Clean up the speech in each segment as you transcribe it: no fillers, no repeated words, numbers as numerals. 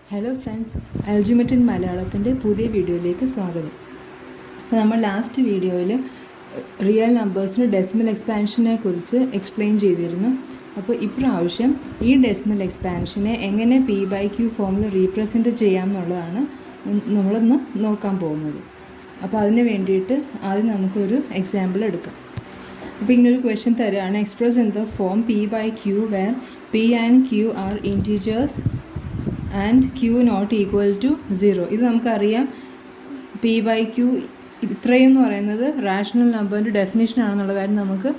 Hello friends, അൽജിമെറ്റ് in മലയാളത്തിൻ്റെ പുതിയ വീഡിയോയിലേക്ക് സ്വാഗതം. അപ്പോൾ നമ്മൾ ലാസ്റ്റ് വീഡിയോയിൽ റിയൽ നമ്പേഴ്സിന് ഡെസിമൽ എക്സ്പാൻഷനെ കുറിച്ച് എക്സ്പ്ലെയിൻ ചെയ്തിരുന്നു. അപ്പോൾ ഇപ്രാവശ്യം ഈ ഡെസിമൽ എക്സ്പാൻഷനെ എങ്ങനെ P/Q ഫോമിൽ റീപ്രസെൻറ്റ് ചെയ്യാം എന്നുള്ളതാണ് നമ്മളൊന്ന് നോക്കാൻ പോകുന്നത്. അപ്പോൾ അതിന് വേണ്ടിയിട്ട് ആദ്യം നമുക്കൊരു എക്സാമ്പിൾ എടുക്കാം. അപ്പോൾ ഇങ്ങനൊരു ക്വസ്റ്റ്യൻ തരികയാണ്, express in the form P/Q where P and Q are integers and Q not equal to 0. ഇത് നമുക്കറിയാം, P/Q ഇത്രയും എന്ന് പറയുന്നത് റാഷണൽ നമ്പറിൻ്റെ ഡെഫിനിഷൻ ആണെന്നുള്ള കാര്യം നമുക്ക്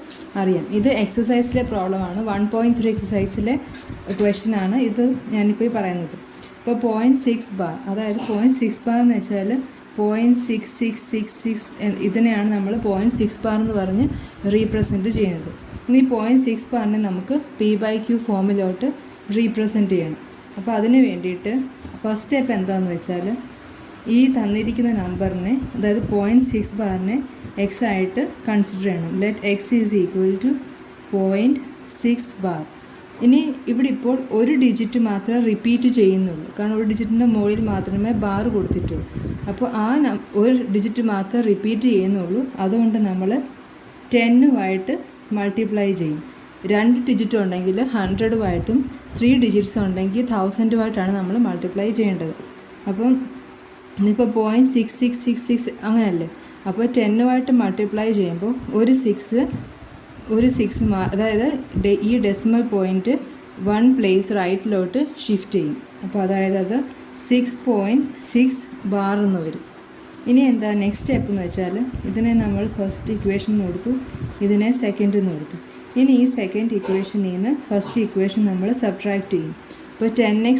അറിയാം. ഇത് എക്സസൈസിലെ പ്രോബ്ലമാണ്, 1.3 എക്സസൈസിലെ ക്വസ്റ്റ്യൻ ആണ് ഇത് ഞാനിപ്പോൾ പറയുന്നത്. ഇപ്പോൾ 0.6 ബാർ, അതായത് 0.6 ബാർ എന്ന് വെച്ചാൽ 0.6666 ഇതിനെയാണ് നമ്മൾ 0.6 ബാർ എന്ന് പറഞ്ഞ് റീപ്രസെൻറ്റ് ചെയ്യുന്നത്. ഇനി 0.6 ബാറിനെ നമുക്ക് P/Q ഫോമിലോട്ട് റീപ്രസെൻറ്റ് ചെയ്യണം. അപ്പോൾ അതിന് വേണ്ടിയിട്ട് ഫസ്റ്റ് സ്റ്റെപ്പ് എന്താണെന്ന് വെച്ചാൽ, ഈ തന്നിരിക്കുന്ന നമ്പറിനെ, അതായത് 0.6 ബാറിനെ എക്സ് ആയിട്ട് കൺസിഡർ ചെയ്യണം. Let x is equal to 0.6 bar. ഇനി ഇവിടെ ഇപ്പോൾ ഒരു ഡിജിറ്റ് മാത്രമേ റിപ്പീറ്റ് ചെയ്യുന്നുള്ളൂ, കാരണം ഒരു ഡിജിറ്റിൻ്റെ മുകളിൽ മാത്രമേ ബാർ കൊടുത്തിട്ടുള്ളൂ. അപ്പോൾ ഒരു ഡിജിറ്റ് മാത്രമേ റിപ്പീറ്റ് ചെയ്യുന്നുള്ളൂ. അതുകൊണ്ട് നമ്മൾ 10 മൾട്ടിപ്ലൈ ചെയ്യും. 2 ഡിജിറ്റ് ഉണ്ടെങ്കിൽ 100 3 ഡിജിറ്റ്സ് ഉണ്ടെങ്കിൽ 1000 നമ്മൾ മൾട്ടിപ്ലൈ ചെയ്യേണ്ടത്. അപ്പം ഇന്നിപ്പോൾ 0.6666 അങ്ങനെയല്ലേ. അപ്പോൾ 10 മൾട്ടിപ്ലൈ ചെയ്യുമ്പോൾ ഒരു സിക്സ് അതായത് ഈ ഡെസിമൽ പോയിൻറ്റ് 1 പ്ലേസ് റൈറ്റിലോട്ട് ഷിഫ്റ്റ് ചെയ്യും. അപ്പോൾ അതായത് അത് 6.6 ബാർ എന്ന് വരും. ഇനി എന്താ നെക്സ്റ്റ് സ്റ്റെപ്പ് എന്ന് വെച്ചാൽ, ഇതിനെ നമ്മൾ ഫസ്റ്റ് ഇക്വേഷൻ എന്ന് കൊടുത്തു, ഇതിനെ സെക്കൻഡ് എന്ന് കൊടുത്തു. ഇനി ഈ സെക്കൻഡ് ഇക്വേഷനിൽ നിന്ന് ഫസ്റ്റ് ഇക്വേഷൻ നമ്മൾ സബ്ട്രാക്ട് ചെയ്യും. ഇപ്പോൾ 10x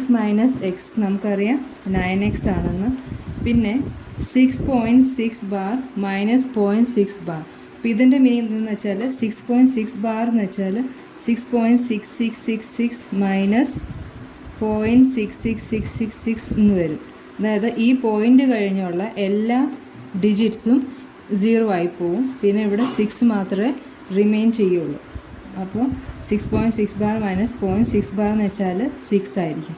- x നമുക്കറിയാം 9x ആണെന്ന്. പിന്നെ 6.6 ബാർ - 0.6 ബാർ. അപ്പോൾ ഇതിൻ്റെ മീനിങ് എന്താണെന്ന് വെച്ചാൽ, 6.6 ബാർ എന്ന് വെച്ചാൽ 6.6666 - 0.66666 എന്ന് വരും. അതായത് ഈ പോയിൻ്റ് കഴിഞ്ഞുള്ള എല്ലാ ഡിജിറ്റ്സും 0 ആയി പോവും. പിന്നെ ഇവിടെ 6 മാത്രമേ റിമെയിൻ ചെയ്യുള്ളൂ. അപ്പോൾ 6.6 ബാർ - 0.6 ബാർ എന്ന് വെച്ചാൽ 6 ആയിരിക്കും.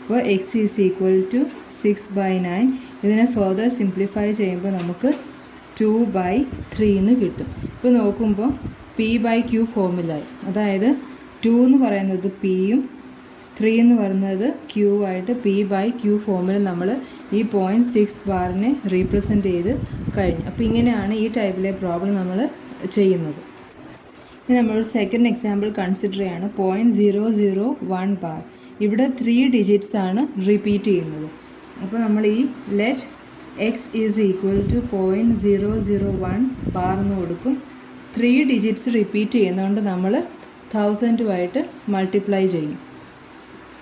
അപ്പോൾ എക്സ് ഈസ് ഈക്വൽ ടു 6/9. ഇതിനെ ഫർദർ സിംപ്ലിഫൈ ചെയ്യുമ്പോൾ നമുക്ക് 2/3 എന്ന് കിട്ടും. ഇപ്പോൾ നോക്കുമ്പോൾ P/Q ഫോമിലായി, അതായത് 2 എന്ന് പറയുന്നത് Pയും 3 എന്ന് പറയുന്നത് Q ആയിട്ട് P/Q ഫോമിൽ നമ്മൾ ഈ 0.6 ബാറിനെ റീപ്രസെൻറ്റ് ചെയ്ത് കഴിഞ്ഞു. അപ്പോൾ ഇങ്ങനെയാണ് ഈ ടൈപ്പിലെ പ്രോബ്ലം നമ്മൾ ചെയ്യുന്നത്. ഇനി നമ്മൾ സെക്കൻഡ് എക്സാമ്പിൾ കൺസിഡർ ചെയ്യാണ്. 0.001 ബാർ. ഇവിടെ 3 ഡിജിറ്റ്സ് ആണ് റിപ്പീറ്റ് ചെയ്യുന്നത്. അപ്പോൾ നമ്മൾ ഈ let x is equal to 0.001 bar എന്ന് കൊടുക്കും. 3 ഡിജിറ്റ്സ് റിപ്പീറ്റ് ചെയ്യുന്നതുകൊണ്ട് നമ്മൾ 1000 മൾട്ടിപ്ലൈ ചെയ്യും.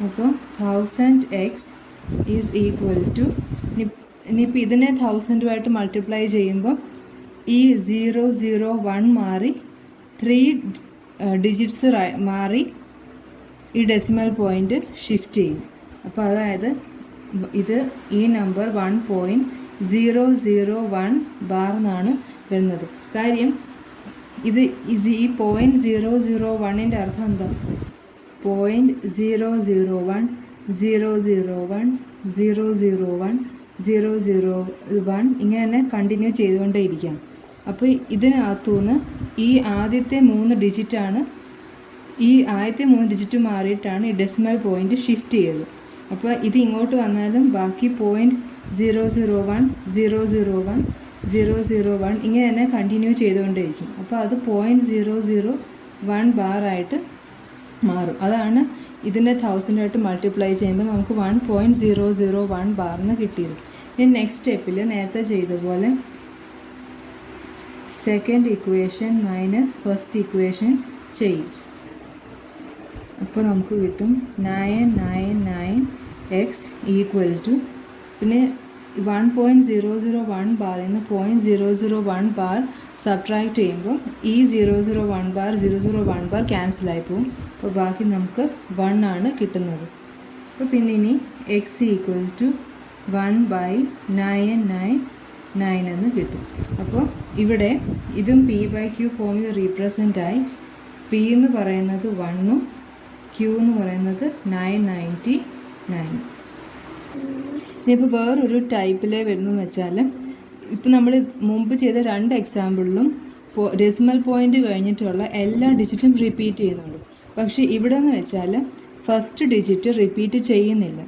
അപ്പോൾ 1000x ഈസ് ഈക്വൽ ടു, ഇനിയിപ്പോൾ ഇതിനെ 1000 മൾട്ടിപ്ലൈ ചെയ്യുമ്പോൾ ഈ 001 മാറി 3 ഡിജിറ്റ്സ് മാറി ഈ ഡെസിമൽ പോയിൻ്റ് ഷിഫ്റ്റ് ചെയ്യും. അപ്പോൾ അതായത് ഈ നമ്പർ 1.001 ബാർ എന്നാണ് വരുന്നത്. കാര്യം ഈ 0.001ൻ്റെ അർത്ഥം എന്താ? 0.001 001 001 001 ഇങ്ങനെ കണ്ടിന്യൂ ചെയ്തുകൊണ്ടേയിരിക്കാം. അപ്പോൾ ഇതിനകത്തുനിന്ന് ഈ ആദ്യത്തെ 3 ഡിജിറ്റാണ്, ഈ ആദ്യത്തെ 3 ഡിജിറ്റ് മാറിയിട്ടാണ് ഈ ഡെസിമൽ പോയിൻ്റ് ഷിഫ്റ്റ് ചെയ്തത്. അപ്പോൾ ഇത് ഇങ്ങോട്ട് വന്നാലും ബാക്കി 0.001 001 001 ഇങ്ങനെ തന്നെ കണ്ടിന്യൂ ചെയ്തുകൊണ്ടേയിരിക്കും. അപ്പോൾ അത് 0.001 ബാറായിട്ട് മാറും. അതാണ് ഇതിൻ്റെ 1000 മൾട്ടിപ്ലൈ ചെയ്യുമ്പോൾ നമുക്ക് 1.001 ബാറിന് കിട്ടിയത്. ഇനി നെക്സ്റ്റ് സ്റ്റെപ്പിൽ നേരത്തെ ചെയ്ത പോലെ second equation minus first equation ചെയ്യും. അപ്പോൾ നമുക്ക് കിട്ടും 999x ഈക്വൽ ടു, പിന്നെ 1.001 ബാറിൽ നിന്ന് 0.001 ബാർ സബ്ട്രാക്ട് ചെയ്യുമ്പോൾ ഈ 001 ബാർ ക്യാൻസലായി പോകും. അപ്പോൾ ബാക്കി നമുക്ക് 1 ആണ് കിട്ടുന്നത്. അപ്പോൾ പിന്നെ ഇനി എക്സ് ഈക്വൽ ടു 1/999 എന്ന് കിട്ടും. അപ്പോൾ ഇവിടെ ഇതും P/Q ഫോമിൽ റീപ്രസെൻ്റ് ആയി. P എന്ന് പറയുന്നത് 1ഉം Q എന്ന് പറയുന്നത് 999. ഇനിയിപ്പോൾ വേറൊരു ടൈപ്പിലേ വരുന്നതെന്ന് വെച്ചാൽ, ഇപ്പം നമ്മൾ മുമ്പ് ചെയ്ത 2 എക്സാമ്പിളിലും ഡെസിമൽ പോയിന്റ് കഴിഞ്ഞിട്ടുള്ള എല്ലാ ഡിജിറ്റും റിപ്പീറ്റ് ചെയ്യുന്നുണ്ട്. പക്ഷേ ഇവിടെ എന്ന് വെച്ചാൽ ഫസ്റ്റ് ഡിജിറ്റ് റിപ്പീറ്റ് ചെയ്യുന്നില്ല,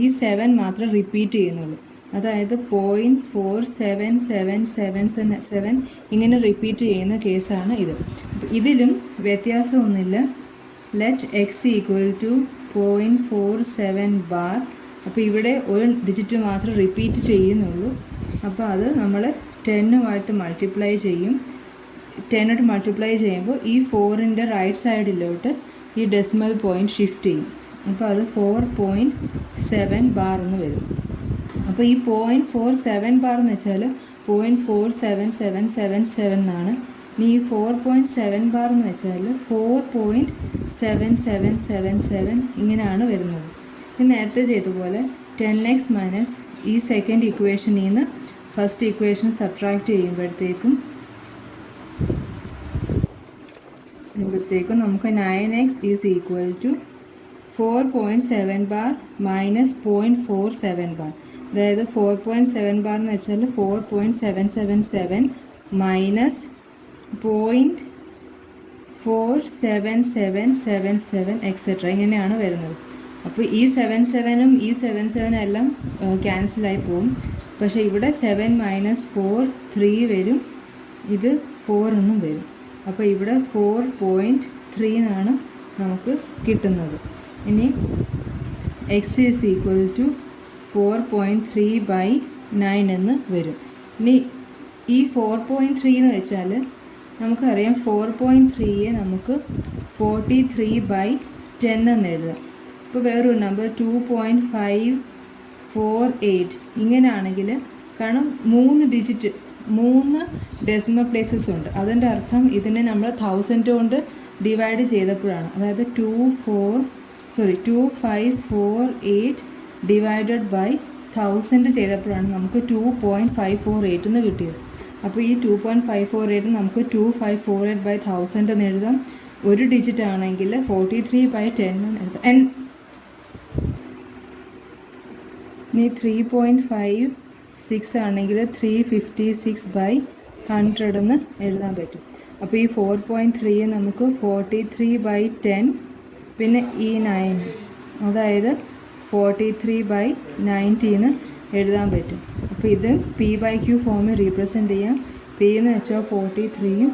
ഈ 7 മാത്രം റിപ്പീറ്റ് ചെയ്യുന്നുള്ളൂ. അതായത് 0.477777 ഇങ്ങനെ റിപ്പീറ്റ് ചെയ്യുന്ന കേസാണ് ഇത്. ഇതിലും വ്യത്യാസമൊന്നുമില്ല. Let x equal to 0.47 bar. അപ്പോൾ ഇവിടെ ഒരു ഡിജിറ്റ് മാത്രം റിപ്പീറ്റ് ചെയ്യുന്നുള്ളൂ. അപ്പോൾ അത് നമ്മൾ 10 മൾട്ടിപ്ലൈ ചെയ്യും. 10 മൾട്ടിപ്ലൈ ചെയ്യുമ്പോൾ ഈ 4ൻ്റെ റൈറ്റ് സൈഡിലോട്ട് ഈ ഡെസിമൽ പോയിൻറ്റ് ഷിഫ്റ്റ് ചെയ്യും. അപ്പോൾ അത് 4.7 ബാർ എന്ന് വരും. അപ്പോൾ ഈ 0.47 ബാർ എന്ന് വെച്ചാൽ 0.47777 എന്നാണ്. ഇനി ഈ 4.7 ബാർ എന്ന് വെച്ചാൽ 4.7777 ഇങ്ങനെയാണ് വരുന്നത്. ഇത് നേരത്തെ ചെയ്തതുപോലെ 10x മൈനസ് ഈ സെക്കൻഡ് ഇക്വേഷനിൽ നിന്ന് ഫസ്റ്റ് ഇക്വേഷൻ സബ്ട്രാക്റ്റ് ചെയ്യുമ്പോഴത്തേക്കും നമുക്ക് 9x is equal to 4.7 bar minus 0.47 bar. അതായത് 4.7 ബാർ എന്ന് വെച്ചാൽ 4.777 മൈനസ് 0.47777 എക്സെട്ര ഇങ്ങനെയാണ് വരുന്നത്. അപ്പോൾ ഈ 77ഉം ഈ 77 എല്ലാം ക്യാൻസലായി പോകും. പക്ഷേ ഇവിടെ 7 മൈനസ് 4 3 വരും, ഇത് 4 എന്നും വരും. അപ്പോൾ ഇവിടെ 4.3 എന്നാണ് നമുക്ക് കിട്ടുന്നത്. ഇനി എക്സ് ഈസ് ഈക്വൽ ടു 4.3/9 എന്ന് വരും. ഇനി ഈ 4.3 എന്ന് വെച്ചാൽ നമുക്കറിയാം 4.3യെ നമുക്ക് 43/10 എന്ന് എഴുതാം. ഇപ്പോൾ വേറൊരു നമ്പർ 2.548 ഇങ്ങനെയാണെങ്കിൽ, കാരണം 3 ഡിജിറ്റ് 3 ഡെസിമൽ പ്ലേസസ് ഉണ്ട്, അതിൻ്റെ അർത്ഥം ഇതിനെ നമ്മൾ 1000 കൊണ്ട് ഡിവൈഡ് ചെയ്തപ്പോഴാണ്. അതായത് 2548 ഡിവൈഡഡ് ബൈ 1000 ചെയ്തപ്പോഴാണ് നമുക്ക് 2.548 എന്ന് കിട്ടിയത്. അപ്പോൾ ഈ 2.548 നമുക്ക് 2548/1000 എന്ന് എഴുതാം. ഒരു ഡിജിറ്റ് ആണെങ്കിൽ 43/10 എന്ന് എഴുതാം. ഇനി 3.56 ആണെങ്കിൽ 356/100 എന്ന് എഴുതാൻ പറ്റും. അപ്പോൾ ഈ 4.3 നമുക്ക് 43/10 പിന്നെ ഈ 9 അതായത് 43/90 എന്ന് എഴുതാൻ പറ്റും. അപ്പോൾ ഇത് P/Q ഫോമിൽ റീപ്രസെൻ്റ് ചെയ്യാം. P എന്ന് വെച്ചാൽ 43യും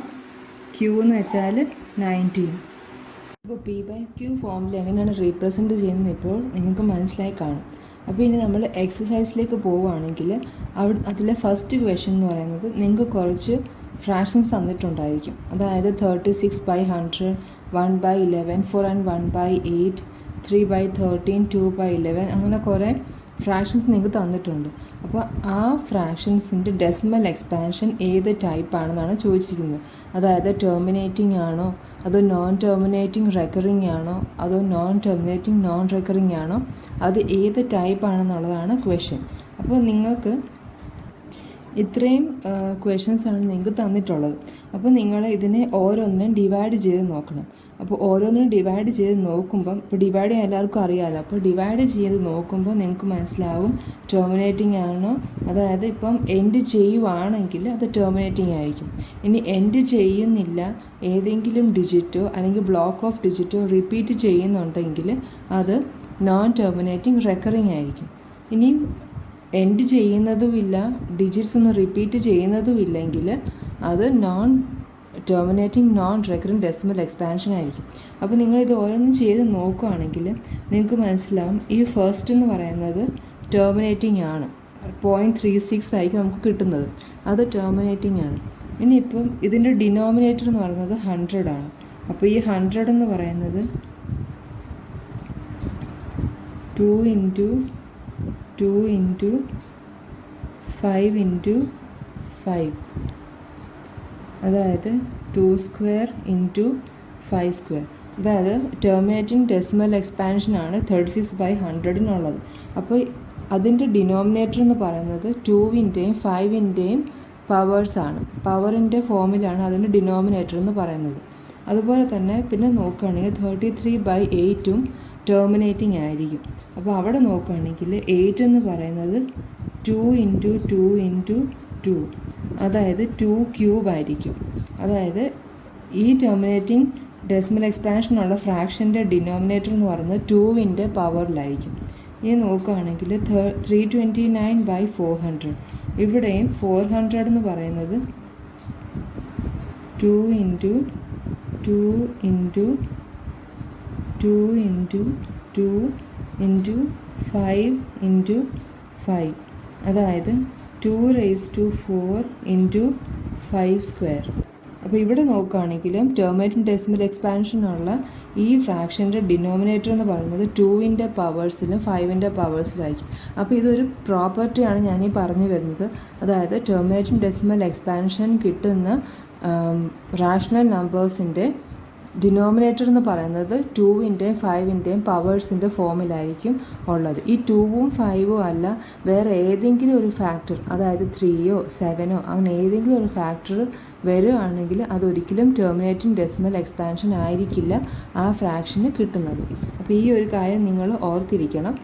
Q എന്ന് വെച്ചാൽ 90യും. അപ്പോൾ P/Q ഫോമിൽ എങ്ങനെയാണ് റീപ്രസെൻ്റ് ചെയ്യുന്നത് ഇപ്പോൾ നിങ്ങൾക്ക് മനസ്സിലായി കാണും. അപ്പോൾ ഇനി നമ്മൾ എക്സസൈസിലേക്ക് പോവുകയാണെങ്കിൽ അതിലെ ഫസ്റ്റ് ക്വസ്റ്റ്യൻ എന്ന് പറയുന്നത് നിങ്ങൾക്ക് കുറച്ച് ഫ്രാക്ഷൻസ് തന്നിട്ടുണ്ടായിരിക്കും. അതായത് 36/100, 1/11, 4 and 1/8, 3/13, 2/11 അങ്ങനെ കുറേ ഫ്രാക്ഷൻസ് നിങ്ങൾക്ക് തന്നിട്ടുണ്ട്. അപ്പോൾ ആ ഫ്രാക്ഷൻസിൻ്റെ ഡെസിമൽ എക്സ്പാൻഷൻ ഏത് ടൈപ്പാണെന്നാണ് ചോദിച്ചിരിക്കുന്നത്. അതായത് ടെർമിനേറ്റിംഗ് ആണോ, അതോ നോൺ ടെർമിനേറ്റിംഗ് റെക്കറിംഗ് ആണോ, അതോ നോൺ ടെർമിനേറ്റിംഗ് നോൺ റെക്കറിംഗ് ആണോ, അത് ഏത് ടൈപ്പാണെന്നുള്ളതാണ് ക്വസ്റ്റ്യൻ. അപ്പോൾ നിങ്ങൾക്ക് ഇത്രയും ക്വസ്റ്റ്യൻസാണ് നിങ്ങൾക്ക് തന്നിട്ടുള്ളത്. അപ്പോൾ നിങ്ങൾ ഇതിനെ ഓരോന്നിനും ഡിവൈഡ് ചെയ്ത് നോക്കണം. അപ്പോൾ ഓരോന്നിനും ഡിവൈഡ് ചെയ്ത് നോക്കുമ്പം, ഇപ്പോൾ ഡിവൈഡ് ചെയ്യാൻ എല്ലാവർക്കും അറിയാമല്ലോ, അപ്പോൾ ഡിവൈഡ് ചെയ്ത് നോക്കുമ്പോൾ നിങ്ങൾക്ക് മനസ്സിലാവും ടെർമിനേറ്റിംഗ് ആണോ. അതായത് ഇപ്പം എൻഡ് ചെയ്യുവാണെങ്കിൽ അത് ടെർമിനേറ്റിംഗ് ആയിരിക്കും. ഇനി എൻഡ് ചെയ്യുന്നില്ല, ഏതെങ്കിലും ഡിജിറ്റോ അല്ലെങ്കിൽ ബ്ലോക്ക് ഓഫ് ഡിജിറ്റോ റിപ്പീറ്റ് ചെയ്യുന്നുണ്ടെങ്കിൽ അത് നോൺ ടെർമിനേറ്റിംഗ് റെക്കറിംഗ് ആയിരിക്കും. ഇനി എൻഡ് ചെയ്യുന്നതുമില്ല, ഡിജിറ്റ്സ് ഒന്നും റിപ്പീറ്റ് ചെയ്യുന്നതുമില്ലെങ്കിൽ അത് non terminating non recurring decimal expansion ആയിരിക്കും. അപ്പോൾ നിങ്ങളിത് ഓരോന്നും ചെയ്ത് നോക്കുകയാണെങ്കിൽ നിങ്ങൾക്ക് മനസ്സിലാവും ഈ ഫസ്റ്റ് എന്ന് പറയുന്നത് ടെർമിനേറ്റിംഗ് ആണ്. 0.36 ആയിരിക്കും നമുക്ക് കിട്ടുന്നത്, അത് ടെർമിനേറ്റിംഗ് ആണ്. ഇനിയിപ്പം ഇതിൻ്റെ ഡിനോമിനേറ്റർ എന്ന് പറയുന്നത് 100 ആണ്. അപ്പോൾ ഈ 100 എന്ന് പറയുന്നത് 2 × 2 × 5 × 5, അതായത് 2² × 5². അതായത് ടെർമിനേറ്റിംഗ് ഡെസിമൽ എക്സ്പാൻഷനാണ് 36/100 അപ്പോൾ അതിൻ്റെ ഡിനോമിനേറ്റർ എന്ന് പറയുന്നത് 2ൻ്റെയും 5ൻ്റെയും പവേഴ്സാണ്. പവറിൻ്റെ ഫോമിലാണ് അതിൻ്റെ ഡിനോമിനേറ്റർ എന്ന് പറയുന്നത്. അതുപോലെ തന്നെ പിന്നെ നോക്കുകയാണെങ്കിൽ 33/8ഉം ടെർമിനേറ്റിംഗ് ആയിരിക്കും. അപ്പോൾ അവിടെ നോക്കുകയാണെങ്കിൽ 8 എന്ന് പറയുന്നത് 2 ഇൻറ്റു 2 ഇൻറ്റു 2, അതായത് 2 ക്യൂബ് ആയിരിക്കും. അതായത് ഈ ടെർമിനേറ്റിംഗ് ഡെസിമൽ എക്സ്പാൻഷനുള്ള ഫ്രാക്ഷൻ്റെ ഡിനോമിനേറ്റർ എന്ന് പറയുന്നത് 2ൻ്റെ പവറിലായിരിക്കും. ഇനി നോക്കുകയാണെങ്കിൽ 329/400, ഇവിടെയും 400 എന്ന് പറയുന്നത് 2 into 2 into 2 into 2 into 5 into 5, അതായത് 2⁴ ഇൻറ്റു 5 സ്ക്വയർ. അപ്പോൾ ഇവിടെ നോക്കുകയാണെങ്കിലും ടെർമിനേറ്റിംഗ് ഡെസിമൽ എക്സ്പാൻഷനുള്ള ഈ ഫ്രാക്ഷൻ്റെ ഡിനോമിനേറ്റർ എന്ന് പറയുന്നത് 2ൻ്റെ പവേഴ്സിലും 5ൻ്റെ പവേഴ്സിലായിരിക്കും. അപ്പോൾ ഇതൊരു പ്രോപ്പർട്ടിയാണ് ഞാനീ പറഞ്ഞു വരുന്നത്. അതായത് ടെർമിനേറ്റിംഗ് ഡെസിമൽ എക്സ്പാൻഷൻ കിട്ടുന്ന റാഷണൽ നമ്പേഴ്സിൻ്റെ ഡിനോമിനേറ്റർ എന്ന് പറയുന്നത് 2ൻ്റെയും 5ൻ്റെയും പവേഴ്സിൻ്റെ ഫോമിലായിരിക്കും ഉള്ളത്. ഈ 2ഉം 5ഉം അല്ല വേറെ ഏതെങ്കിലും ഒരു ഫാക്ടർ, അതായത് 3യോ 7ഓ അങ്ങനെ ഏതെങ്കിലും ഒരു ഫാക്ടർ വരികയാണെങ്കിൽ അതൊരിക്കലും ടെർമിനേറ്റിംഗ് ഡെസിമൽ എക്സ്പാൻഷൻ ആയിരിക്കില്ല ആ ഫ്രാക്ഷന് കിട്ടുന്നത്. അപ്പോൾ ഈ ഒരു കാര്യം നിങ്ങൾ ഓർത്തിരിക്കണം.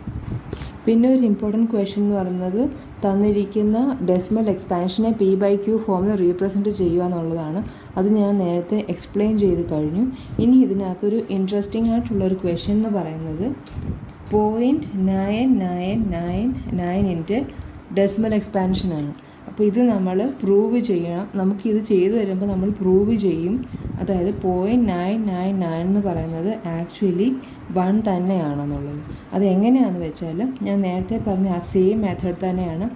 പിന്നെ ഒരു ഇമ്പോർട്ടൻറ്റ് ക്വസ്റ്റ്യൻ എന്ന് പറയുന്നത് തന്നിരിക്കുന്ന ഡെസിമൽ എക്സ്പാൻഷനെ P/Q ഫോമിൽ റീപ്രസെൻറ്റ് ചെയ്യുക എന്നുള്ളതാണ്. അത് ഞാൻ നേരത്തെ എക്സ്പ്ലെയിൻ ചെയ്ത് കഴിഞ്ഞു. ഇനി ഇതിനകത്തൊരു ഇൻട്രസ്റ്റിംഗ് ആയിട്ടുള്ളൊരു ക്വസ്റ്റ്യൻ എന്ന് പറയുന്നത് 0.9999ൻ്റെ ഡെസിമൽ എക്സ്പാൻഷനാണ്. അപ്പോൾ ഇത് നമ്മൾ പ്രൂവ് ചെയ്യണം. നമുക്കിത് ചെയ്തു തരുമ്പോൾ നമ്മൾ പ്രൂവ് ചെയ്യും. അതായത് 0.999 എന്ന് പറയുന്നത് ആക്ച്വലി 1 തന്നെയാണെന്നുള്ളത്. അത് എങ്ങനെയാണെന്ന് വെച്ചാൽ ഞാൻ നേരത്തെ പറഞ്ഞ ആ സെയിം മെത്തേഡ് തന്നെയാണ്.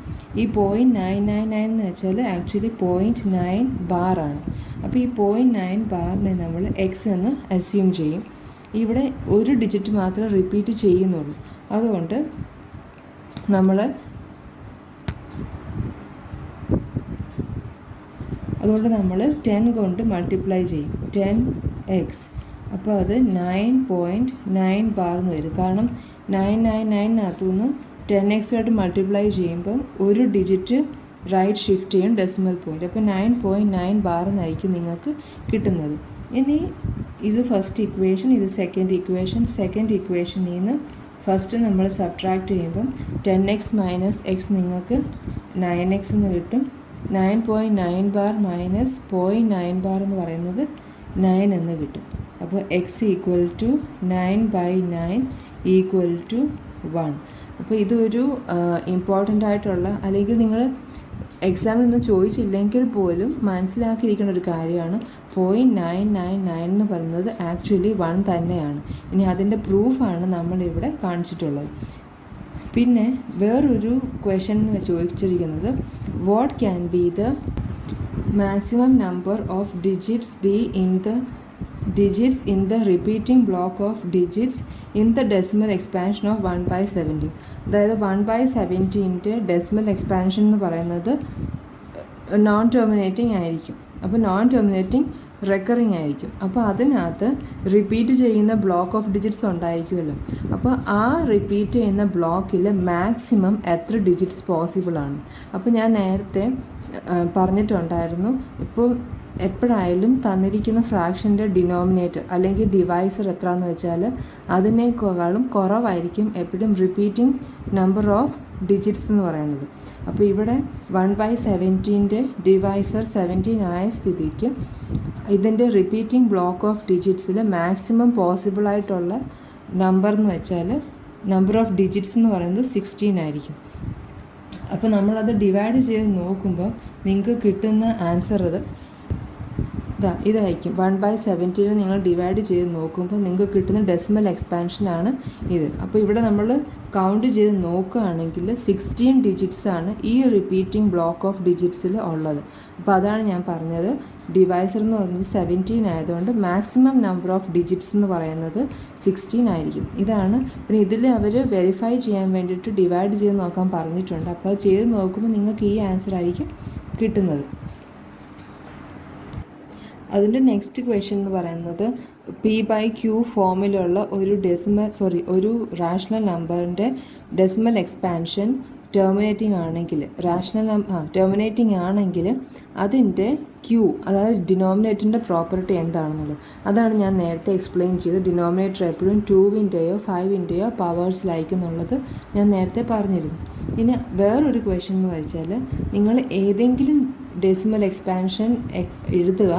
ഈ 0.999 എന്ന് വെച്ചാൽ ആക്ച്വലി 0.9 ബാറാണ്. അപ്പോൾ ഈ 0.9 ബാറിനെ നമ്മൾ എക്സ് എന്ന് അസ്യൂം ചെയ്യും. ഇവിടെ ഒരു ഡിജിറ്റ് മാത്രമേ റിപ്പീറ്റ് ചെയ്യുന്നുള്ളൂ. അതുകൊണ്ട് നമ്മൾ 10 കൊണ്ട് മൾട്ടിപ്ലൈ ചെയ്യും, 10x. അപ്പോൾ അത് 9.9 ബാർ എന്ന് വരും. കാരണം 999-നകത്തുനിന്ന് 10x ആയിട്ട് മൾട്ടിപ്ലൈ ചെയ്യുമ്പം ഒരു ഡിജിറ്റ് റൈറ്റ് ഷിഫ്റ്റ് ചെയ്യും ഡെസിമൽ പോയിൻ്റ്. അപ്പോൾ 9.9 ബാർ എന്നായിരിക്കും നിങ്ങൾക്ക് കിട്ടുന്നത്. ഇനി ഇത് ഫസ്റ്റ് ഇക്വേഷൻ, ഇത് സെക്കൻഡ് ഇക്വേഷൻ. സെക്കൻഡ് ഇക്വേഷനിൽ നിന്ന് ഫസ്റ്റ് നമ്മൾ സബ്ട്രാക്ട് ചെയ്യുമ്പം 10x മൈനസ് എക്സ് നിങ്ങൾക്ക് 9x എന്ന് കിട്ടും. 9.9 ബാർ മൈനസ് 0.9 ബാർ എന്ന് പറയുന്നത് 9 എന്ന് കിട്ടും. അപ്പോൾ x equal to 9/9 equal to 1. അപ്പോൾ ഇതൊരു ഇമ്പോർട്ടൻ്റ് ആയിട്ടുള്ള, അല്ലെങ്കിൽ നിങ്ങൾ എക്സാമിൽ നിന്ന് ചോദിച്ചില്ലെങ്കിൽ പോലും മനസ്സിലാക്കിയിരിക്കുന്ന ഒരു കാര്യമാണ്. 0.999 എന്ന് പറയുന്നത് ആക്ച്വലി 1 തന്നെയാണ്. ഇനി അതിൻ്റെ പ്രൂഫാണ് നമ്മളിവിടെ കാണിച്ചിട്ടുള്ളത്. പിന്നെ വേറൊരു ക്വസ്റ്റ്യൻ ചോദിച്ചിരിക്കുന്നത് what can be the maximum number of digits be in the digits in the repeating block of digits in the decimal expansion of 1/17. അതായത് 1/17ൻ്റെ ഡെസിമൽ എക്സ്പാൻഷൻ എന്ന് പറയുന്നത് നോൺ ടെർമിനേറ്റിംഗ് ആയിരിക്കും. അപ്പോൾ നോൺ ടെർമിനേറ്റിംഗ് റെക്കറിങ് ആയിരിക്കും. അപ്പോൾ അതിനകത്ത് repeat ചെയ്യുന്ന block of digits ഉണ്ടായിരിക്കുമല്ലോ. അപ്പോൾ ആ റിപ്പീറ്റ് ചെയ്യുന്ന ബ്ലോക്കിൽ മാക്സിമം എത്ര ഡിജിറ്റ്സ് പോസിബിളാണ്. അപ്പോൾ ഞാൻ നേരത്തെ പറഞ്ഞിട്ടുണ്ടായിരുന്നു, ഇപ്പോൾ എപ്പോഴായാലും തന്നിരിക്കുന്ന ഫ്രാക്ഷൻ്റെ ഡിനോമിനേറ്റർ അല്ലെങ്കിൽ ഡിവൈസർ എത്രയെന്ന് വെച്ചാൽ അതിനേക്കാളും കുറവായിരിക്കും എപ്പോഴും റിപ്പീറ്റിംഗ് നമ്പർ ഓഫ് ഡിജിറ്റ്സ് എന്ന് പറയുന്നത്. അപ്പോൾ ഇവിടെ 1/17ൻ്റെ ഡിവൈസർ 17 ആയ സ്ഥിതിക്ക് ഇതിൻ്റെ റിപ്പീറ്റിംഗ് ബ്ലോക്ക് ഓഫ് ഡിജിറ്റ്സിൽ മാക്സിമം പോസിബിളായിട്ടുള്ള നമ്പർ എന്ന് വെച്ചാൽ നമ്പർ ഓഫ് ഡിജിറ്റ്സ് എന്ന് പറയുന്നത് 16 ആയിരിക്കും. അപ്പോൾ നമ്മളത് ഡിവൈഡ് ചെയ്ത് നോക്കുമ്പോൾ നിങ്ങൾക്ക് കിട്ടുന്ന ആൻസർ ഇതായിരിക്കും. 1/17 നിങ്ങൾ ഡിവൈഡ് ചെയ്ത് നോക്കുമ്പോൾ നിങ്ങൾക്ക് കിട്ടുന്ന ഡെസിമൽ എക്സ്പാൻഷനാണ് ഇത്. അപ്പോൾ ഇവിടെ നമ്മൾ കൗണ്ട് ചെയ്ത് നോക്കുകയാണെങ്കിൽ 16 ഡിജിറ്റ്സാണ് ഈ റിപ്പീറ്റിംഗ് ബ്ലോക്ക് ഓഫ് ഡിജിറ്റ്സിൽ ഉള്ളത്. അപ്പോൾ അതാണ് ഞാൻ പറഞ്ഞത്, ഡിവൈസർ എന്ന് പറയുന്നത് 17 ആയതുകൊണ്ട് മാക്സിമം നമ്പർ ഓഫ് ഡിജിറ്റ്സ് എന്ന് പറയുന്നത് 16 ആയിരിക്കും. ഇതാണ്. പിന്നെ ഇതിൽ അവർ വെരിഫൈ ചെയ്യാൻ വേണ്ടിയിട്ട് ഡിവൈഡ് ചെയ്ത് നോക്കാൻ പറഞ്ഞിട്ടുണ്ട്. അപ്പോൾ അത് ചെയ്ത് നോക്കുമ്പോൾ നിങ്ങൾക്ക് ഈ ആൻസർ ആയിരിക്കും കിട്ടുന്നത്. അതിൻ്റെ നെക്സ്റ്റ് ക്വസ്റ്റ്യൻ എന്ന് പറയുന്നത് P/Q ഫോമിലുള്ള ഒരു റാഷണൽ നമ്പറിൻ്റെ ഡെസിമൽ എക്സ്പാൻഷൻ ടെർമിനേറ്റിംഗ് ആണെങ്കിൽ ടെർമിനേറ്റിംഗ് ആണെങ്കിൽ അതിൻ്റെ ക്യൂ, അതായത് ഡിനോമിനേറ്ററിൻ്റെ പ്രോപ്പർട്ടി എന്താണെന്നുള്ളത് അതാണ് ഞാൻ നേരത്തെ എക്സ്പ്ലെയിൻ ചെയ്ത്. ഡിനോമിനേറ്റർ എപ്പോഴും 2-ൻ്റെയോ 5-ൻ്റെയോ പവേഴ്സിലായിരിക്കും എന്നുള്ളത് ഞാൻ നേരത്തെ പറഞ്ഞിരുന്നു. ഇനി വേറൊരു ക്വസ്റ്റ്യൻ എന്ന് വെച്ചാൽ, നിങ്ങൾ ഏതെങ്കിലും ഡെസിമൽ എക്സ്പാൻഷൻ എഴുതുക,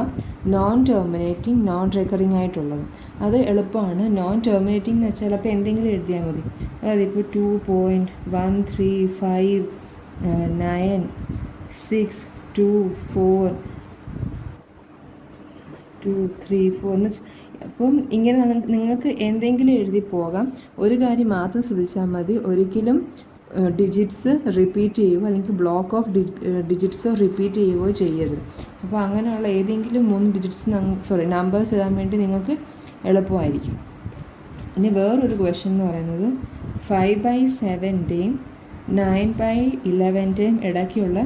നോൺ ടെർമിനേറ്റിംഗ് നോൺ റെക്കറിങ് ആയിട്ടുള്ളത്. അത് എളുപ്പമാണ്. നോൺ ടെർമിനേറ്റിംഗ് എന്ന് വെച്ചാൽ അപ്പോൾ എന്തെങ്കിലും എഴുതിയാൽ മതി. അതായത് ഇപ്പോൾ 2.1359624234 എന്ന്. അപ്പം ഇങ്ങനെ നിങ്ങൾക്ക് എന്തെങ്കിലും എഴുതി പോകാം. ഒരു കാര്യം മാത്രം ശ്രദ്ധിച്ചാൽ മതി, ഒരിക്കലും ഡിജിറ്റ്സ് റിപ്പീറ്റ് ചെയ്യുകയോ അല്ലെങ്കിൽ ബ്ലോക്ക് ഓഫ് ഡിജിറ്റ്സോ റിപ്പീറ്റ് ചെയ്യുകയോ ചെയ്യരുത്. അപ്പോൾ അങ്ങനെയുള്ള ഏതെങ്കിലും 3 ഡിജിറ്റ്സ് നമ്പേഴ്സ് എഴുതാൻ വേണ്ടി നിങ്ങൾക്ക് എളുപ്പമായിരിക്കും. ഇനി വേറൊരു ക്വസ്റ്റ്യൻ എന്ന് പറയുന്നത് 5/7-ൻ്റെയും 9/11-ൻ്റെയും ഇടയ്ക്കുള്ള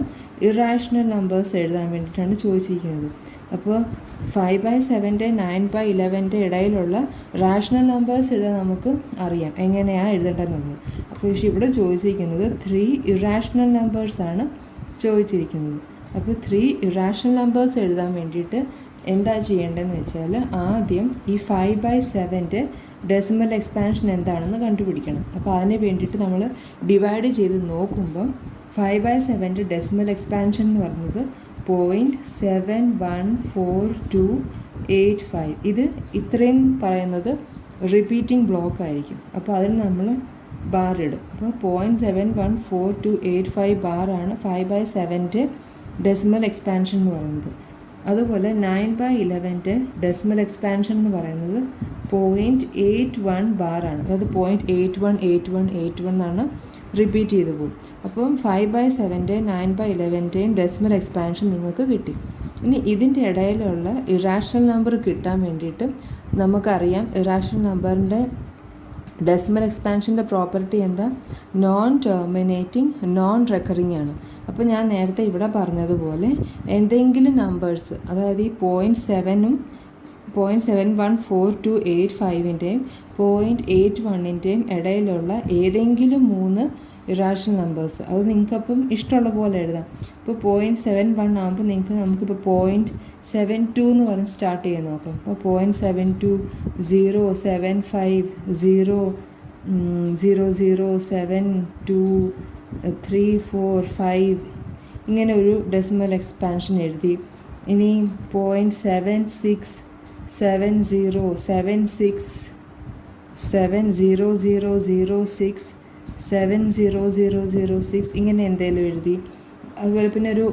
ഇറാഷണൽ നമ്പേഴ്സ് എഴുതാൻ വേണ്ടിയിട്ടാണ് ചോദിച്ചിരിക്കുന്നത്. അപ്പോൾ 5/7-ൻ്റെയും 9/11-ൻ്റെ ഇടയിലുള്ള റാഷണൽ നമ്പേഴ്സ് എഴുതാൻ നമുക്ക് അറിയാം എങ്ങനെയാണ് എഴുതേണ്ടതെന്നുള്ളത്. അപ്പോൾ ഇവിടെ ചോദിച്ചിരിക്കുന്നത് 3 ഇറാഷണൽ നമ്പേഴ്സാണ് ചോദിച്ചിരിക്കുന്നത്. അപ്പോൾ 3 ഇറാഷണൽ നമ്പേഴ്സ് എഴുതാൻ വേണ്ടിയിട്ട് എന്താ ചെയ്യേണ്ടതെന്ന് വെച്ചാൽ, ആദ്യം ഈ 5/7-ൻ്റെ ഡെസിമൽ എക്സ്പാൻഷൻ എന്താണെന്ന് കണ്ടുപിടിക്കണം. അപ്പോൾ അതിന് വേണ്ടിയിട്ട് നമ്മൾ ഡിവൈഡ് ചെയ്ത് നോക്കുമ്പോൾ 5/7-ൻ്റെ ഡെസിമൽ എക്സ്പാൻഷൻ എന്ന് പറയുന്നത് 0.714285. ഇത് ഇത്രയും പറയുന്നത് റിപ്പീറ്റിംഗ് ബ്ലോക്ക് ആയിരിക്കും. അപ്പോൾ അതിന് നമ്മൾ ബാർ ഇടും. അപ്പോൾ 0.714285 ബാറാണ് 5/7-ൻ്റെ ഡെസിമൽ എക്സ്പാൻഷൻ എന്ന് പറയുന്നത്. അതുപോലെ 9/11-ൻ്റെ ഡെസിമൽ എക്സ്പാൻഷൻ എന്ന് പറയുന്നത് 0.81 ബാറാണ്. അതായത് 0.818181 എന്നാണ് റിപ്പീറ്റ് ചെയ്ത് പോകും. അപ്പം 5/7-ൻ്റെയും 9/11-ൻ്റെയും ഡെസിമൽ എക്സ്പാൻഷൻ നിങ്ങൾക്ക് കിട്ടി. ഇനി ഇതിൻ്റെ ഇടയിലുള്ള ഇറാഷണൽ നമ്പർ കിട്ടാൻ വേണ്ടിയിട്ട് നമുക്കറിയാം, ഇറാഷണൽ നമ്പറിൻ്റെ ഡെസിമൽ എക്സ്പാൻഷൻ്റെ പ്രോപ്പർട്ടി എന്താ? നോൺ ടെർമിനേറ്റിംഗ് നോൺ റെക്കറിങ് ആണ്. അപ്പോൾ ഞാൻ നേരത്തെ ഇവിടെ പറഞ്ഞതുപോലെ എന്തെങ്കിലും നമ്പേഴ്സ്, അതായത് ഈ 0.7-ഉം 0.714285-ൻ്റെയും 0.81-ൻ്റെയും ഇടയിലുള്ള ഏതെങ്കിലും 3 ഇറാഷണൽ നമ്പേഴ്സ്, അത് നിങ്ങൾക്കപ്പം ഇഷ്ടമുള്ള പോലെ എഴുതാം. ഇപ്പോൾ 0.71 ആകുമ്പോൾ നമുക്കിപ്പോൾ 0.72 എന്ന് പറഞ്ഞ് സ്റ്റാർട്ട് ചെയ്ത് നോക്കാം. അപ്പോൾ 0.72 075 0007234 ഇങ്ങനെ ഒരു ഡെസിമൽ എക്സ്പാൻഷൻ എഴുതി. ഇനി 0.76707006 ഇങ്ങനെ എന്തെങ്കിലും എഴുതി. അതുപോലെ പിന്നെ ഒരു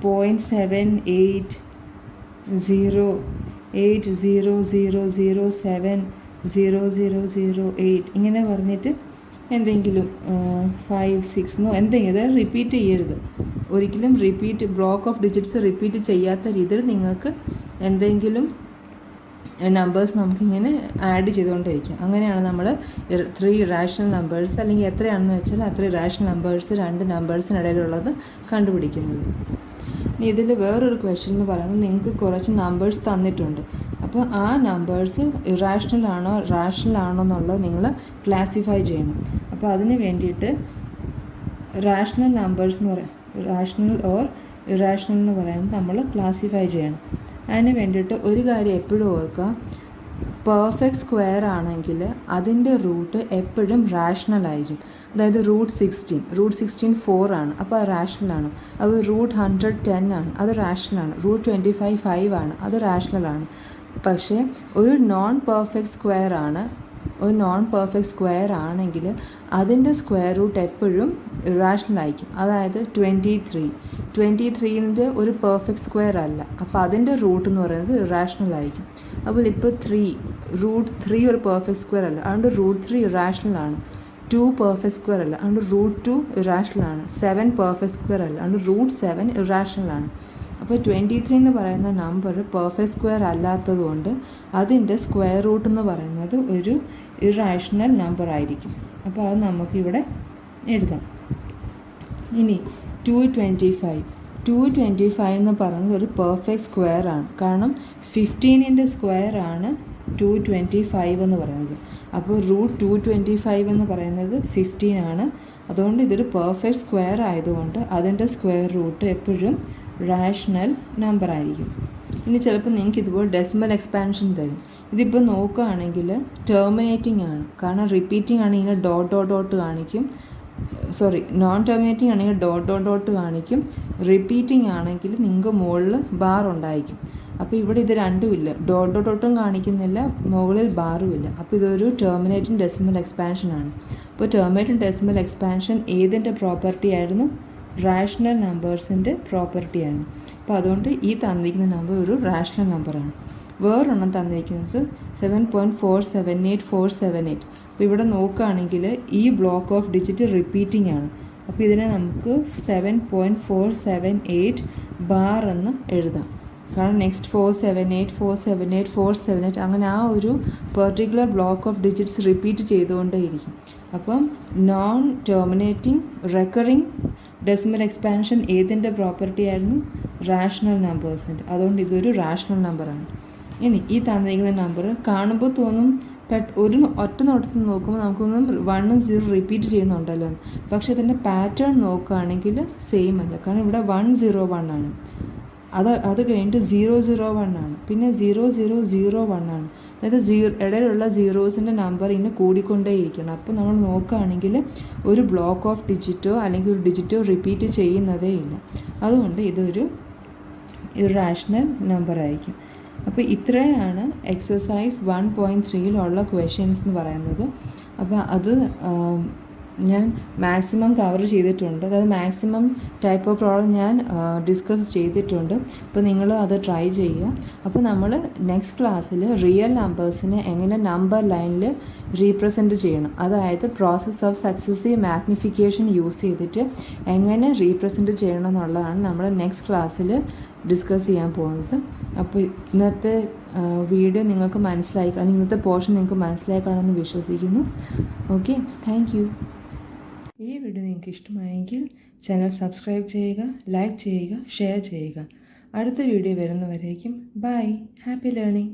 0.7800070008 ഇങ്ങനെ പറഞ്ഞിട്ട് എന്തെങ്കിലും 5 6 എന്തെങ്കിലും, അതായത് റിപ്പീറ്റ് ചെയ്യരുത്. ഒരിക്കലും ബ്ലോക്ക് ഓഫ് ഡിജിറ്റ്സ് റിപ്പീറ്റ് ചെയ്യാത്ത രീതിയിൽ നിങ്ങൾക്ക് എന്തെങ്കിലും നമ്പേഴ്സ് നമുക്കിങ്ങനെ ആഡ് ചെയ്തുകൊണ്ടിരിക്കാം. അങ്ങനെയാണ് നമ്മൾ 3 ഇറാഷണൽ നമ്പേഴ്സ്, അല്ലെങ്കിൽ എത്രയാണെന്ന് വെച്ചാൽ അത്ര ഇറാഷണൽ നമ്പേഴ്സ് 2 നമ്പേഴ്സിനിടയിലുള്ളത് കണ്ടുപിടിക്കുന്നത്. ഇനി ഇതിൽ വേറൊരു ക്വസ്റ്റ്യൻ എന്ന് പറയുന്നത്, നിങ്ങൾക്ക് കുറച്ച് നമ്പേഴ്സ് തന്നിട്ടുണ്ട്. അപ്പോൾ ആ നമ്പേഴ്സ് ഇറാഷണൽ ആണോ റാഷണൽ ആണോ എന്നുള്ളത് നിങ്ങൾ ക്ലാസിഫൈ ചെയ്യണം. അപ്പോൾ അതിന് വേണ്ടിയിട്ട് റാഷണൽ നമ്പേഴ്സ് എന്ന് പറയാം, റാഷണൽ ഓർ ഇറാഷണൽ എന്ന് പറയുന്നത് നമ്മൾ ക്ലാസിഫൈ ചെയ്യണം. അതിന് വേണ്ടിയിട്ട് ഒരു കാര്യം എപ്പോഴും ഓർക്കുക, പെർഫെക്റ്റ് സ്ക്വയർ ആണെങ്കിൽ അതിൻ്റെ റൂട്ട് എപ്പോഴും റാഷണൽ ആയിരിക്കും. അതായത് റൂട്ട് 16 4 ആണ്, അപ്പോൾ അത് റാഷണലാണ്. അപ്പോൾ റൂട്ട് 110 ആണ്, അത് റാഷണലാണ്. റൂട്ട് 25 5 ആണ്, അത് റാഷണലാണ്. പക്ഷേ ഒരു നോൺ പെർഫെക്റ്റ് സ്ക്വയർ ആണെങ്കിൽ അതിൻ്റെ സ്ക്വയർ റൂട്ട് എപ്പോഴും ഇറാഷണൽ ആയിരിക്കും. അതായത് 23-ൻ്റെ ഒരു പെർഫെക്റ്റ് സ്ക്വയർ അല്ല, അപ്പോൾ അതിൻ്റെ റൂട്ട് എന്ന് പറയുന്നത് ഇറാഷണൽ ആയിരിക്കും. അപ്പോൾ ഇപ്പോൾ റൂട്ട് 3 ഒരു പെർഫെക്റ്റ് സ്ക്വയർ അല്ല, അതുകൊണ്ട് റൂട്ട് 3 ഇറാഷണൽ ആണ്. 2 പെർഫെക്റ്റ് സ്ക്വയർ അല്ല, അതുകൊണ്ട് റൂട്ട് 2 ഇറാഷണൽ ആണ്. 7 പെർഫെക്റ്റ് സ്ക്വയർ അല്ല, അതുകൊണ്ട് റൂട്ട് 7 ഇറാഷണൽ ആണ്. അപ്പോൾ 23 എന്ന് പറയുന്ന നമ്പർ പെർഫെക്റ്റ് സ്ക്വയർ അല്ലാത്തതുകൊണ്ട് അതിൻ്റെ സ്ക്വയർ റൂട്ട് എന്ന് പറയുന്നത് ഒരു ഇറാഷണൽ നമ്പർ ആയിരിക്കും. അപ്പോൾ അത് നമുക്കിവിടെ എഴുതാം. ഇനി 225 എന്ന് പറയുന്നത് ഒരു പെർഫെക്റ്റ് സ്ക്വയർ ആണ്. കാരണം 15-ൻ്റെ സ്ക്വയർ ആണ് 225 എന്ന് പറയുന്നത്. അപ്പോൾ റൂട്ട് 225 എന്ന് പറയുന്നത് 15 ആണ്. അതുകൊണ്ട് ഇതൊരു പെർഫെക്റ്റ് സ്ക്വയർ ആയതുകൊണ്ട് അതിൻ്റെ സ്ക്വയർ റൂട്ട് എപ്പോഴും റാഷണൽ നമ്പർ ആയിരിക്കും. ഇനി ചിലപ്പോൾ നിങ്ങൾക്ക് ഇതുപോലെ ഡെസിമൽ എക്സ്പാൻഷൻ തരും. ഇതിപ്പോൾ നോക്കുകയാണെങ്കിൽ ടെർമിനേറ്റിംഗ് ആണ്, കാരണം റിപ്പീറ്റിംഗ് ആണെങ്കിൽ ഡോട്ട് ഡോട്ട് ഡോട്ട് കാണിക്കും, സോറി നോൺ ടെർമിനേറ്റിംഗ് ആണെങ്കിൽ ഡോട്ട് ഡോട്ട് ഡോട്ട് കാണിക്കും, റിപ്പീറ്റിംഗ് ആണെങ്കിൽ നിങ്ങൾക്ക് മുകളിൽ ബാർ ഉണ്ടായിരിക്കും. അപ്പോൾ ഇവിടെ ഇത് രണ്ടുമില്ല, ഡോട്ട് ഡോട്ട് ഡോട്ടും കാണിക്കുന്നില്ല, മുകളിൽ ബാറും ഇല്ല. അപ്പോൾ ഇതൊരു ടെർമിനേറ്റിംഗ് ഡെസിമൽ എക്സ്പാൻഷൻ ആണ്. അപ്പോൾ ടെർമിനേറ്റിംഗ് ഡെസിമൽ എക്സ്പാൻഷൻ ഏതിൻ്റെ പ്രോപ്പർട്ടി ആയിരുന്നു? റാഷണൽ നമ്പേഴ്സിൻ്റെ പ്രോപ്പർട്ടിയാണ്. അപ്പോൾ അതുകൊണ്ട് ഈ തന്നിരിക്കുന്ന നമ്പർ ഒരു റാഷണൽ നമ്പറാണ്. വേറൊരെണ്ണം തന്നിരിക്കുന്നത് 7.478478. അപ്പോൾ ഇവിടെ നോക്കുകയാണെങ്കിൽ ഈ ബ്ലോക്ക് ഓഫ് ഡിജിറ്റ് റിപ്പീറ്റിംഗ് ആണ്. അപ്പോൾ ഇതിനെ നമുക്ക് 7.478 ബാർ എന്ന് എഴുതാം. കാരണം നെക്സ്റ്റ് 478 478 478 അങ്ങനെ ആ ഒരു particular block of digits repeat ചെയ്തുകൊണ്ടേയിരിക്കും. അപ്പം non terminating recurring decimal expansion ഏതിൻ്റെ പ്രോപ്പർട്ടി ആയിരുന്നു? റാഷണൽ നമ്പേഴ്സിൻ്റെ. അതുകൊണ്ട് ഇതൊരു റാഷണൽ നമ്പറാണ്. ഇനി ഈ തന്നിരിക്കുന്ന നമ്പർ കാണുമ്പോൾ തോന്നും ഒരു ഒറ്റ നോട്ടത്തിൽ നോക്കുമ്പോൾ നമുക്കൊന്നും 1 0 റിപ്പീറ്റ് ചെയ്യുന്നുണ്ടല്ലോ എന്ന്. പക്ഷേ ഇതിൻ്റെ പാറ്റേൺ നോക്കുകയാണെങ്കിൽ സെയിം അല്ല. കാരണം ഇവിടെ 101 ആണ്, അത് കഴിഞ്ഞിട്ട് 001 ആണ്, പിന്നെ 0001 ആണ്. അതായത് ഇടയിലുള്ള സീറോസിൻ്റെ നമ്പർ ഇങ്ങനെ കൂടിക്കൊണ്ടേയിരിക്കണം. അപ്പോൾ നമ്മൾ നോക്കുകയാണെങ്കിൽ ഒരു ബ്ലോക്ക് ഓഫ് ഡിജിറ്റോ അല്ലെങ്കിൽ ഒരു ഡിജിറ്റോ റിപ്പീറ്റ് ചെയ്യുന്നതേ ഇല്ല. അതുകൊണ്ട് ഇതൊരു റാഷണൽ നമ്പർ ആയിരിക്കും. അപ്പോൾ ഇത്രയാണ് എക്സസൈസ് 1.3യിലുള്ള ക്വസ്റ്റ്യൻസ് എന്ന് പറയുന്നത്. അപ്പോൾ അത് ഞാൻ മാക്സിമം കവർ ചെയ്തിട്ടുണ്ട്. അതായത് മാക്സിമം ടൈപ്പ് ഓഫ് പ്രോബ്ലം ഞാൻ ഡിസ്കസ് ചെയ്തിട്ടുണ്ട്. അപ്പോൾ നിങ്ങൾ അത് ട്രൈ ചെയ്യുക. അപ്പോൾ നമ്മൾ നെക്സ്റ്റ് ക്ലാസ്സിൽ റിയൽ നമ്പേഴ്സിനെ എങ്ങനെ നമ്പർ ലൈനിൽ റീപ്രസെൻറ്റ് ചെയ്യണം, അതായത് process of successive magnification use ചെയ്തിട്ട് എങ്ങനെ റീപ്രസെൻറ്റ് ചെയ്യണം എന്നുള്ളതാണ് നമ്മൾ നെക്സ്റ്റ് ക്ലാസ്സിൽ ഡിസ്കസ് ചെയ്യാൻ പോകുന്നത്. അപ്പോൾ ഇന്നത്തെ വീഡിയോ നിങ്ങൾക്ക് മനസ്സിലായി കാണും, ഇന്നത്തെ പോർഷൻ നിങ്ങൾക്ക് മനസ്സിലായി കാണുമെന്ന് വിശ്വസിക്കുന്നു. Okay, thank you. ഈ വീഡിയോ നിങ്ങൾക്ക് ഇഷ്ടമായെങ്കിൽ ചാനൽ സബ്സ്ക്രൈബ് ചെയ്യുക, ലൈക്ക് ചെയ്യുക, ഷെയർ ചെയ്യുക. അടുത്ത വീഡിയോ വരുന്നവരേക്കും ബൈ, ഹാപ്പി ലേണിംഗ്.